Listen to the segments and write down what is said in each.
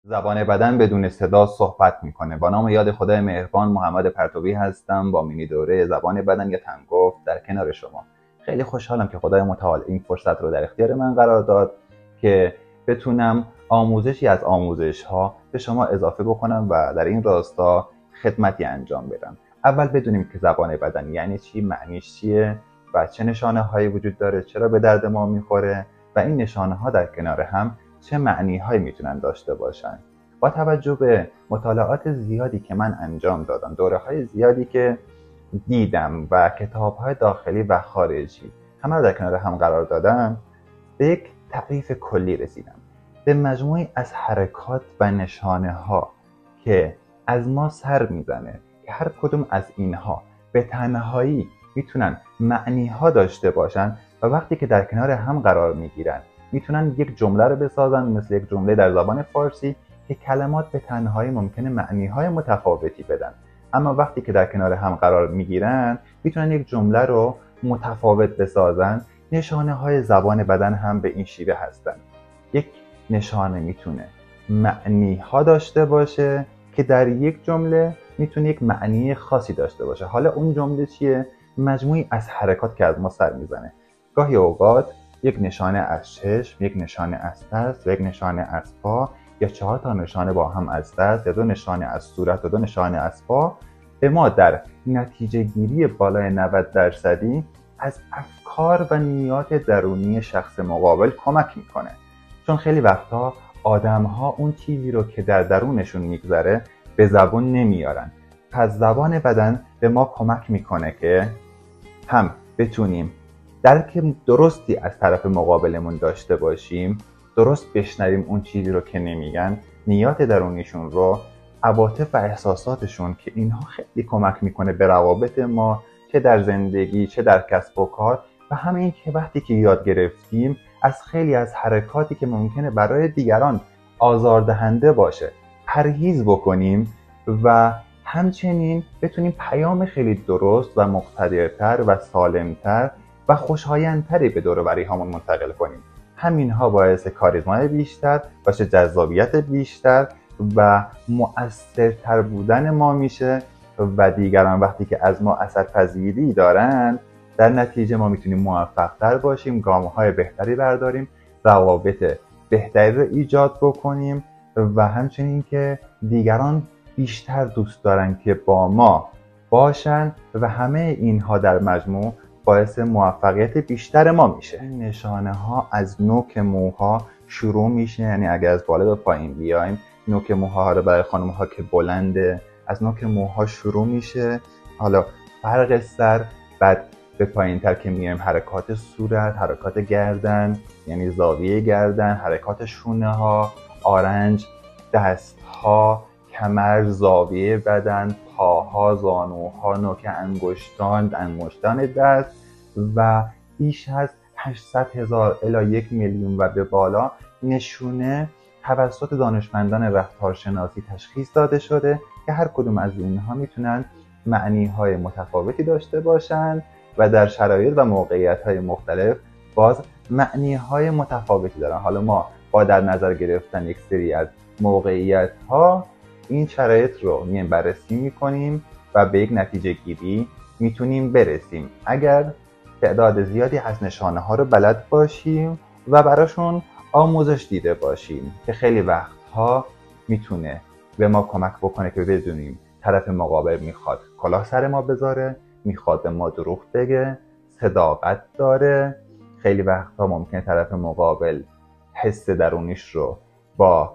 زبان بدن بدون صدا صحبت میکنه. با نام یاد خدای مهربان، محمد پرتوی هستم با مینی دوره زبان بدن یا تنگفت در کنار شما. خیلی خوشحالم که خدای متعال این فرصت رو در اختیار من قرار داد که بتونم آموزشی از آموزش‌ها به شما اضافه بکنم و در این راستا خدمتی انجام بدم. اول بدونیم که زبان بدن یعنی چی، معنیش چیه و چه نشانه‌هایی وجود داره، چرا به درد ما میخوره و این نشانه‌ها در کنار هم چه معنی‌هایی میتونن داشته باشن. با توجه به مطالعات زیادی که من انجام دادم، دوره‌های زیادی که دیدم و کتاب‌های داخلی و خارجی همه رو در کنار هم قرار دادم، به یک تعریف کلی رسیدم. به مجموعی از حرکات و نشانه‌ها که از ما سر میزنه که هر کدوم از اینها به تنهایی میتونن معنی‌ها داشته باشن و وقتی که در کنار هم قرار میگیرن میتونن یک جمله رو بسازن، مثل یک جمله در زبان فارسی که کلمات به تنهایی ممکنه معنی‌های متفاوتی بدن، اما وقتی که در کنار هم قرار میگیرن میتونن یک جمله رو متفاوت بسازن. نشانه‌های زبان بدن هم به این شیوه هستن. یک نشانه میتونه معنی‌ها داشته باشه که در یک جمله میتونه یک معنی خاصی داشته باشه. حالا اون جمله چیه؟ مجموعی از حرکات که از ما سر میزنه. گاهی اوقات یک نشانه از چشم، یک نشانه از دست و یک نشانه از پا، یا 4 تا نشانه با هم از دست، یا 2 نشانه از صورت و 2 نشانه از پا به ما در نتیجه گیری بالای 90% از افکار و نیات درونی شخص مقابل کمک میکنه. چون خیلی وقتا آدم‌ها اون چیزی رو که در درونشون میگذره به زبان نمیارن. پس زبان بدن به ما کمک میکنه که هم بتونیم درک درستی از طرف مقابلمون داشته باشیم، درست بشنویم اون چیزی رو که نمیگن، نیات درونیشون رو، عواطف و احساساتشون که اینها خیلی کمک میکنه به روابط ما، چه در زندگی چه در کسب و کار. و همین که وقتی که یاد گرفتیم از خیلی از حرکاتی که ممکنه برای دیگران آزاردهنده باشه پرهیز بکنیم و همچنین بتونیم پیام خیلی درست و مقتدرتر و سالمتر و خوشایندتری به دور و بری هامون منتقل کنیم. همینها باعث کاریزمای بیشتر، باعث جذابیت بیشتر و مؤثرتر بودن ما میشه و دیگران وقتی که از ما اثرپذیری دارن در نتیجه ما میتونیم موفق‌تر باشیم، گام‌های بهتری برداریم، روابط بهتری رو ایجاد بکنیم و همچنین که دیگران بیشتر دوست دارن که با ما باشن و همه اینها در مجموع باعث موفقیت بیشتر ما میشه. این نشانه ها از نوک موها شروع میشه، یعنی اگر از بالا به پایین بیایم، نوک موها رو برای خانم ها که بلنده از نوک موها شروع میشه. حالا فرق سر، بعد به پایین تر که میایم حرکات صورت، حرکات گردن یعنی زاویه گردن، حرکات شونه ها، آرنج، دست ها، کمر، زاویه بدن، پاها، زانوها، نوک انگشتان دست و بیش از 800,000 الی 1,000,000 و به بالا نشونه توسط دانشمندان رفتارشناسی تشخیص داده شده که هر کدوم از اینها میتونن معنی‌های متفاوتی داشته باشند و در شرایط و موقعیت‌های مختلف باز معنی‌های متفاوتی دارن. حالا ما با در نظر گرفتن یک سری از موقعیت‌ها این شرایط رو بررسی می‌کنیم و به یک نتیجه گیری میتونیم برسیم اگر تعداد زیادی از نشانه‌ها رو بلد باشیم و براشون آموزش دیده باشیم که خیلی وقتها میتونه به ما کمک بکنه که بدونیم طرف مقابل میخواد کلاه سر ما بذاره، میخواد به ما دروغ بگه، صداقت داره. خیلی وقتها ممکنه طرف مقابل حس درونیش رو با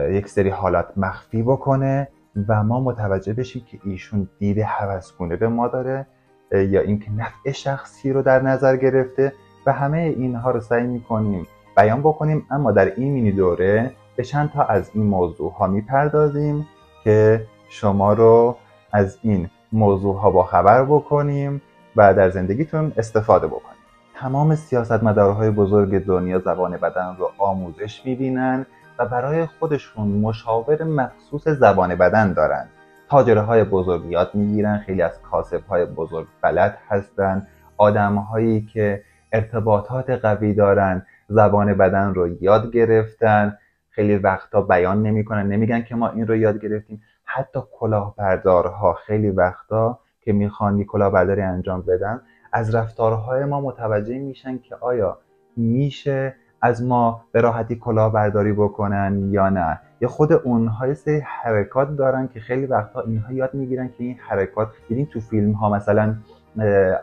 یک سری حالات مخفی بکنه و ما متوجه بشیم که ایشون دید هوسگونه به ما داره یا اینکه نفع شخصی رو در نظر گرفته و همه اینها رو سعی میکنیم بیان بکنیم. اما در این مینی دوره به چند تا از این موضوع ها میپردازیم که شما رو از این موضوع ها با خبر بکنیم و در زندگیتون استفاده بکنیم. تمام سیاستمدارهای بزرگ دنیا زبان بدن رو آموزش میبینن و برای خودشون مشاور مخصوص زبان بدن دارن. تاجرهای بزرگ یاد میگیرن، خیلی از کاسبهای بزرگ بلد هستن، آدمهایی که ارتباطات قوی دارن زبان بدن رو یاد گرفتن، خیلی وقتا بیان نمیکنن، نمیگن که ما این رو یاد گرفتیم. حتی کلاهبردارها خیلی وقتا که میخوان کلاهبرداری انجام بدن، از رفتارهای ما متوجه میشن که آیا میشه از ما به راحتی کلاهبرداری بکنن یا نه. یا خود اونها یه سری حرکات دارن که خیلی وقتا اینها یاد میگیرن که این حرکات، دیدین تو فیلم ها مثلا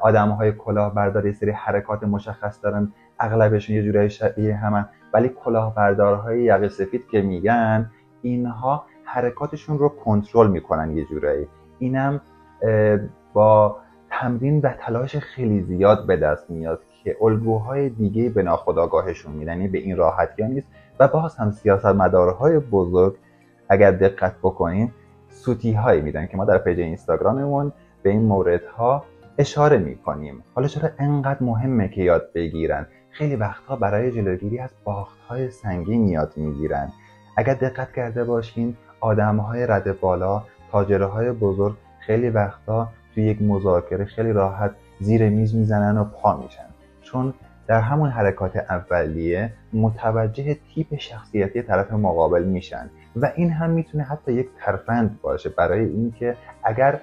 آدم‌های کلاهبردار یه سری حرکات مشخص دارن، اغلبشون یه جورایی شبیه همن، ولی کلاهبردارهای یقه سفید که میگن اینها حرکاتشون رو کنترل میکنن یه جورایی. اینم با تمرین و تلاش خیلی زیاد به دست میاد که الگوهای دیگه به ناخودآگاهشون میدن، یعنی به این راحتی ها نیست. و باز هم سیاستمدارهای بزرگ اگر دقت بکنین سوتی هایی میدن که ما در پیج اینستاگراممون به این موردها اشاره میکنیم. حالا چرا انقدر مهمه که یاد بگیرن؟ خیلی وقتها برای جلوگیری از باختهای سنگین یاد میگیرن. اگر دقت کرده باشین آدمهای رده بالا، تاجرهای بزرگ خیلی وقتا توی یک مذاکره خیلی راحت زیر میز میزنن و پا میشن، چون در همون حرکات اولیه متوجه تیپ شخصیتی طرف مقابل میشن. و این هم میتونه حتی یک ترفند باشه برای اینکه اگر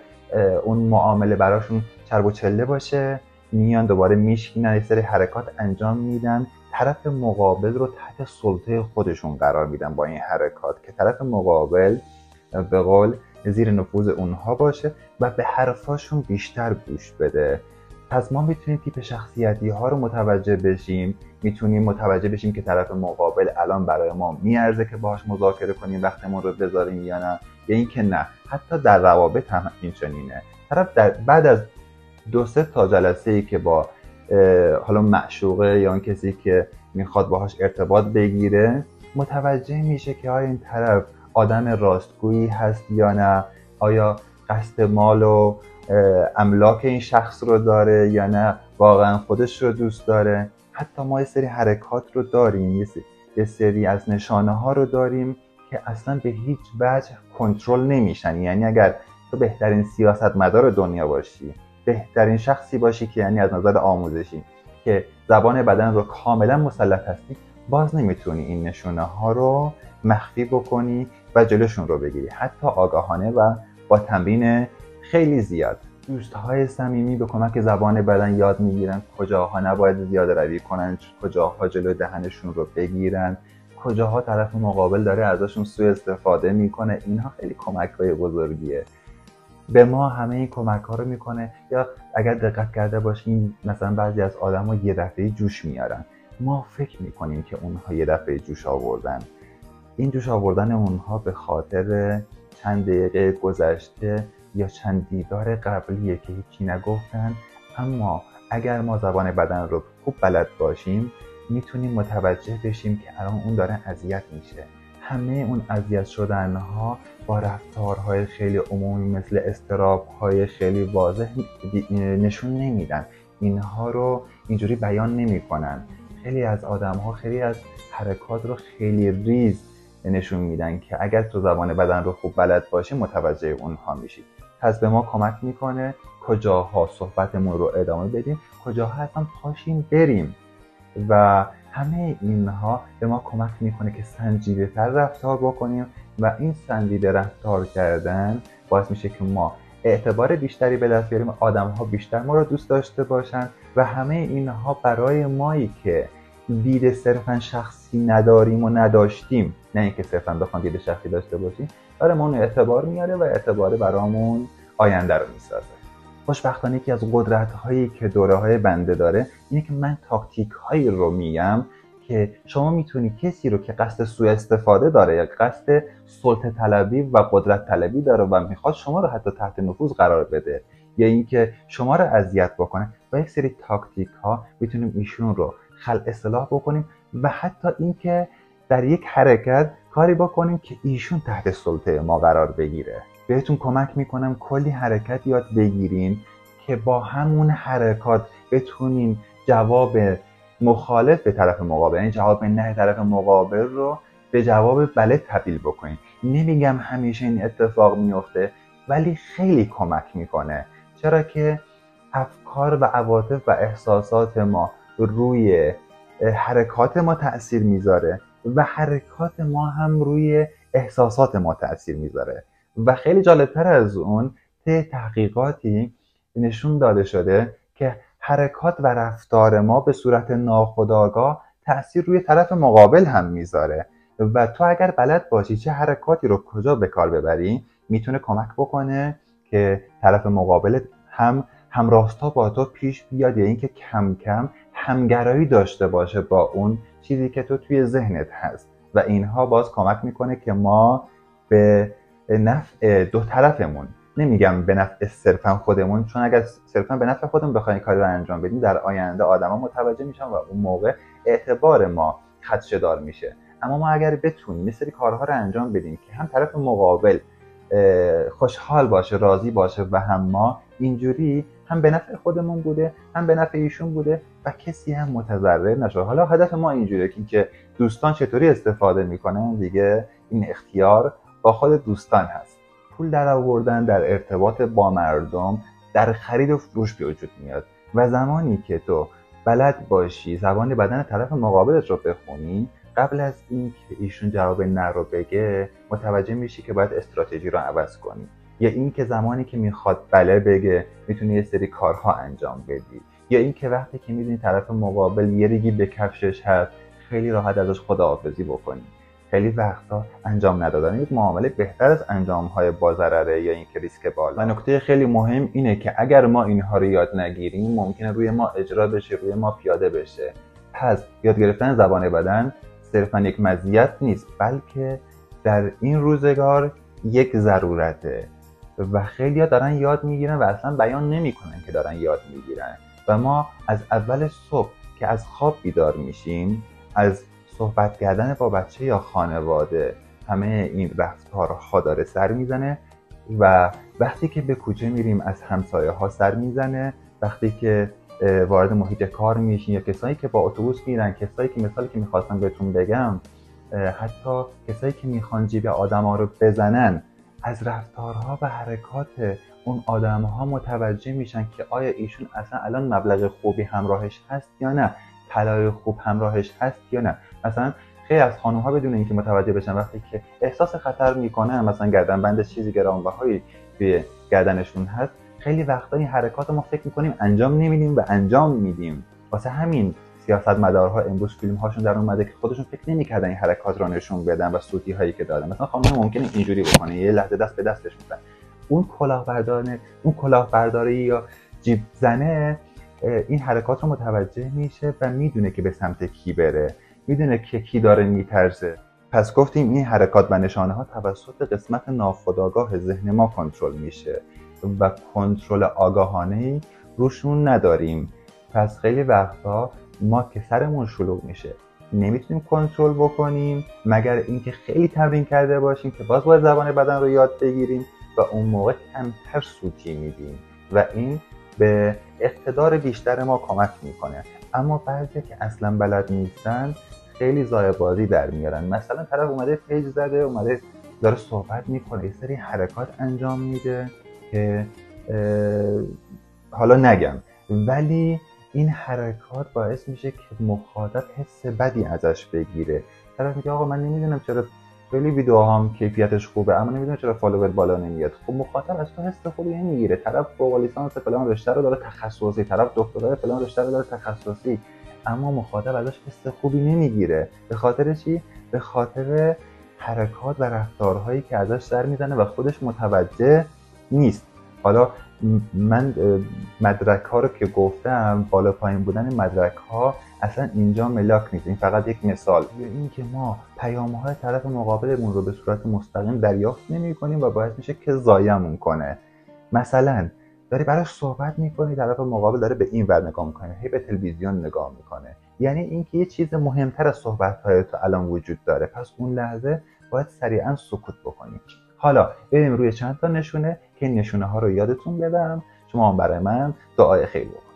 اون معامله براشون چرب و چله باشه، میان دوباره میشینن یه سری حرکات انجام میدن، طرف مقابل رو تحت سلطه خودشون قرار میدن با این حرکات که طرف مقابل به قول زیر نفوذ اونها باشه و به حرفاشون بیشتر گوش بده. پس ما میتونیم تیپ شخصیتی ها رو متوجه بشیم، میتونیم متوجه بشیم که طرف مقابل الان برای ما میارزه که باهاش مذاکره کنیم وقتمون رو بذاریم یا نه، یا اینکه نه. حتی در روابط هم این چنینه. طرف بعد از 2-3 تا جلسه ای که با حالا معشوقه یا اون کسی که میخواد باهاش ارتباط بگیره متوجه میشه که آیا این طرف آدم راستگویی هست یا نه، آیا قصد مال و املاک این شخص رو داره یا نه واقعا خودش رو دوست داره. حتی ما یه سری حرکات رو داریم، یه سری از نشانه ها رو داریم که اصلا به هیچ وجه کنترل نمیشن. یعنی اگر تو بهترین سیاستمدار دنیا باشی، بهترین شخصی باشی که یعنی از نظر آموزشی که زبان بدن رو کاملا مسلط هستی، باز نمیتونی این نشونه ها رو مخفی بکنی و جلوشون رو بگیری، حتی آگاهانه و با تمرین خیلی زیاد. دوستهای صمیمی به کمک زبان بدن یاد میگیرن کجاها نباید زیاده روی کنن، کجاها جلو دهنشون رو بگیرن، کجاها طرف مقابل داره ازشون سوء استفاده میکنه. اینها خیلی کمک‌های بزرگیه به ما، همه این کمک ها رو میکنه. یا اگر دقت کرده باشین مثلا بعضی از آدم ها یه دفعه جوش میارن، ما فکر میکنیم که اونها یه دفعه جوش آوردن. این جوش آوردن اونها به خاطر چند دقیقه گذشته یا چند دیدار قبلیه که هیچی نگفتن. اما اگر ما زبان بدن رو خوب بلد باشیم میتونیم متوجه بشیم که الان اون داره اذیت میشه. همه اون اذیت شدنها با رفتارهای خیلی عمومی مثل اضطراب‌های خیلی واضح نشون نمیدن، اینها رو اینجوری بیان نمیکنن. خیلی از آدم‌ها خیلی از حرکات رو خیلی ریز نشون میدن که اگر تو زبان بدن رو خوب بلد باشی متوجه اونها میشی. پس به ما کمک میکنه کجاها صحبتمون رو ادامه بدیم، کجاها اصلا پاشیم بریم. و همه اینها به ما کمک میکنه که سنجیده‌تر رفتار بکنیم و این سنجیده رفتار کردن باعث میشه که ما اعتبار بیشتری به دست بیاریم، آدم‌ها بیشتر ما رو دوست داشته باشن. و همه اینها برای مایی که دید صرفا شخصی نداریم و نداشتیم، نه اینکه صرفا بخوام دید شخصی داشته باشیم، برای ما اعتبار میاره و اعتبار برامون آینده رو میسازه. خوشبختانه یکی از قدرت‌هایی که دوره‌های بنده داره اینه که من تاکتیک‌هایی رو میگم که شما میتونی کسی رو که قصد سوء استفاده داره یا قصد سلطه طلبی و قدرت طلبی داره و میخواد شما رو حتی تحت نفوذ قرار بده یا اینکه شما رو اذیت بکنه، با یک سری تاکتیک‌ها میتونیم ایشون رو خلع اصلاح بکنیم و حتی اینکه در یک حرکت کاری بکنیم که ایشون تحت سلطه ما قرار بگیره. بهتون کمک میکنم کلی حرکت یاد بگیرین که با همون حرکات بتونین جواب مخالف به طرف مقابل، یعنی جواب نه طرف مقابل رو به جواب بله تبدیل بکنین. نمیگم همیشه این اتفاق میفته ولی خیلی کمک میکنه، چرا که افکار و عواطف و احساسات ما روی حرکات ما تأثیر میذاره و حرکات ما هم روی احساسات ما تاثیر میذاره. و خیلی جالبتر از اون، تحقیقاتی نشون داده شده که حرکات و رفتار ما به صورت ناخودآگاه تأثیر روی طرف مقابل هم میذاره و تو اگر بلد باشی چه حرکاتی رو کجا به کار ببری، میتونه کمک بکنه که طرف مقابل هم همراستا با تو پیش بیاد، یا اینکه کم کم همگرایی داشته باشه با اون چیزی که تو توی ذهنت هست و اینها باز کمک میکنه که ما به نفع دو طرفمون، نمیگم به نفع صرفا خودمون، چون اگر صرفا به نفع خودمون بخوایم کاری رو انجام بدیم در آینده آدما متوجه میشن و اون موقع اعتبار ما خدشه‌دار میشه. اما ما اگر بتونیم یه سری کارها رو انجام بدیم که هم طرف مقابل خوشحال باشه، راضی باشه و هم ما، اینجوری هم به نفع خودمون بوده هم به نفع ایشون بوده و کسی هم متضرر نشه. حالا هدف ما اینجوریه که دوستان چطوری استفاده میکنن دیگه، این اختیار با خود دوستان هست. پول در آوردن در ارتباط با مردم در خرید و فروش به وجود میاد و زمانی که تو بلد باشی زبان بدن طرف مقابلت رو بخونی، قبل از اینکه ایشون جواب نه رو بگه متوجه میشی که باید استراتژی رو عوض کنی، یا اینکه زمانی که میخواد بله بگه میتونی یه سری کارها انجام بدی، یا اینکه وقتی که میدونی طرف مقابل یه ریگی به کفشش هست خیلی راحت ازش خداحافظی بکنی. خیلی وقتا انجام ندادن یک معامله بهتر از انجام‌های با ضرره یا اینکه ریسک بالا. و نکته خیلی مهم اینه که اگر ما اینها رو یاد نگیریم ممکنه روی ما اجرا بشه، روی ما پیاده بشه. پس یاد گرفتن زبان بدن صرفا یک مزیت نیست، بلکه در این روزگار یک ضرورته و خیلی‌ها دارن یاد میگیرن و اصلا بیان نمیکنن که دارن یاد میگیرن. و ما از اول صبح که از خواب بیدار میشیم، از صحبت کردن با بچه یا خانواده، همه این رفتارها داره سر میزنه و وقتی که به کوچه میریم از همسایه ها سر میزنه، وقتی که وارد محیط کار میشین یا کسایی که با اتوبوس میرن، کسایی که مثالی که میخواستم بهتون بگم، حتی کسایی که میخوان جیب آدما رو بزنن، از رفتارها و حرکات اون آدمها متوجه میشن که آیا ایشون اصلا الان مبلغ خوبی همراهش هست یا نه، طلای خوب همراهش هست یا نه. مثلا خیلی از خانم‌ها بدون اینکه متوجه بشن وقتی که احساس خطر میکنن، مثلا گردنبند چیزی گرانبهایی توی گردنشون هست، خیلی وقتا این حرکات ما فکر میکنیم انجام نمیدیم و انجام میدیم. واسه همین سیاستمدارها امروز فیلم هاشون در اومده که خودشون فکر نمی‌کردن این حرکات رو نشون بدن و سوتی هایی که دادن. مثلا خانم ممکنه اینجوری بکنه، یه لحظه دست به دستش میزنه، اون کلاهبرداری یا جیب زنه این حرکات رو متوجه میشه و میدونه که به سمت کی بره، میدونه که کی داره میترسه. پس گفتیم این حرکات و نشانه ها توسط قسمت ناخودآگاه ذهن ما کنترل میشه و کنترل آگاهانه‌ای روشون نداریم. پس خیلی وقتا ما که سرمون شلوغ میشه نمیتونیم کنترل بکنیم مگر اینکه خیلی تمرین کرده باشیم که باز باید زبان بدن رو یاد بگیریم و اون موقع کمتر سوتی میدیم و این به اقتدار بیشتر ما کمک میکنه. اما بعضی که اصلا بلد نیستن خیلی ضایع بازی در میارن. مثلا طرف اومده پیج زده، اومده داره صحبت میکنه، یه سری حرکات انجام میده که حالا نگم، ولی این حرکات باعث میشه که مخاطب حس بدی ازش بگیره. طرف میگه آقا من نمیدونم چرا خیلی ویدیوهام کیفیتش خوبه اما نمیدونم چرا فالوور بالا نمیاد. خب مخاطب از تو حس خوبی نمیگیره. طرف فوق لیسانس فلان رشته رو داره تخصصی، طرف دکترای فلان رشته رو داره تخصصی، اما مخاطب ازش حس خوبی نمیگیره. به خاطر چی؟ به خاطر حرکات و رفتارهایی که ازش سر میزنه و خودش متوجه نیست. حالا من مدرک ها رو که گفتم، بالا پایین بودن مدرک ها اصلا اینجا ملاک نیست، این فقط یک مثال. این که ما پیام های طرف مقابلمون رو به صورت مستقیم دریافت نمی کنیم و باعث میشه که ضایعمون کنه. مثلا داری براش صحبت میکنی، طرف مقابل داره به این ور نگاه میکنه، هی به تلویزیون نگاه میکنه، یعنی اینکه یه چیز مهمتر از صحبت های تو الان وجود داره. پس اون لحظه باید سریعا سکوت بکنی. حالا بریم روی چند تا نشونه که این نشونه ها رو یادتون بدم، شما هم برای من دعای خیر بکنید.